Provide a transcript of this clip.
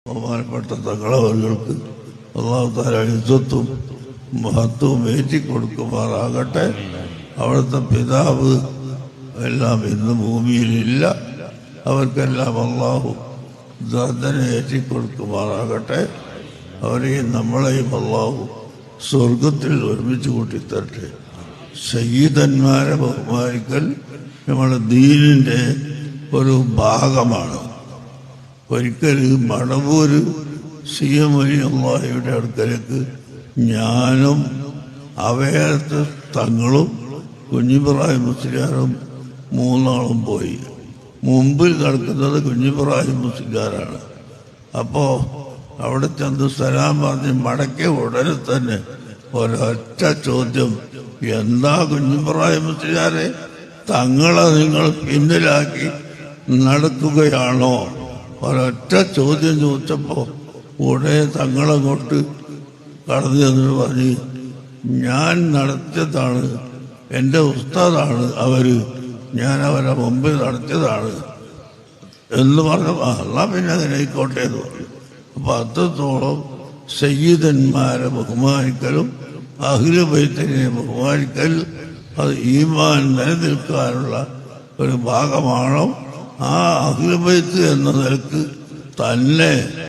ബഹുമാനപ്പെട്ട തങ്ങളവർക്ക് അല്ലാഹു തആല ഇസ്സത്തും മഹത്വവും ഏറ്റിക്കൊടുക്കുമാറാകട്ടെ. അവിടുത്തെ പിതാവ് എല്ലാം ഇന്ന് ഭൂമിയിലില്ല. അവർക്കെല്ലാം അല്ലാഹു ദർജനെ ഏറ്റിക്കൊടുക്കുമാറാകട്ടെ. അവരെയും നമ്മളെയും അല്ലാഹു സ്വർഗത്തിൽ ഒരുമിച്ച് കൂട്ടിത്തരട്ടെ. സയ്യിദന്മാരെ ബഹുമാനിക്കൽ നമ്മുടെ ദീനിൻ്റെ ഒരു ഭാഗമാണ്. ഒരിക്കൽ മടവൂര് CM വലിയുള്ളാഹിയുടെ അടുക്കലേക്ക് ഞാനും അവയത്ത് തങ്ങളും കുഞ്ഞിബ്രാഹിം മുസ്ലിയാരും മൂന്നാളും പോയി. മുമ്പിൽ നടക്കുന്നത് കുഞ്ഞിബ്രാഹിം മുസ്ലിയാരാണ്. അപ്പോൾ അവിടെ ചെന്ന് സലാം പറഞ്ഞ് മടക്കിയ ഉടനെ തന്നെ ഒരൊറ്റ ചോദ്യം, എന്താ കുഞ്ഞിബ്രാഹിം മുസ്ലിയാരെ, തങ്ങളെ നിങ്ങൾ പിന്നിലാക്കി നടക്കുകയാണോ? ഒരൊറ്റ ചോദ്യം ചോദിച്ചപ്പോൾ ഉടനെ തങ്ങളങ്ങോട്ട് കടന്നു ചെന്നിട്ട് പറഞ്ഞ്, ഞാൻ നടത്തിയതാണ്, എൻ്റെ ഉസ്താദാണ് അവർ, ഞാൻ അവരെ മുമ്പിൽ നടത്തിയതാണ് എന്ന് പറഞ്ഞു. അല്ല പിന്നെ അങ്ങനെ ആയിക്കോട്ടെ എന്ന് പറഞ്ഞു. അപ്പം അത്രത്തോളം സയ്യിദന്മാരെ ബഹുമാനിക്കലും അഹ്ലു ബൈത്തിനെ ബഹുമാനിക്കൽ അത് ഈമാൻ നിലനിൽക്കാനുള്ള ഒരു ഭാഗമാണ്. ആ അഹ്ലു ബൈത്ത് എന്ന നിലക്ക് തന്നെ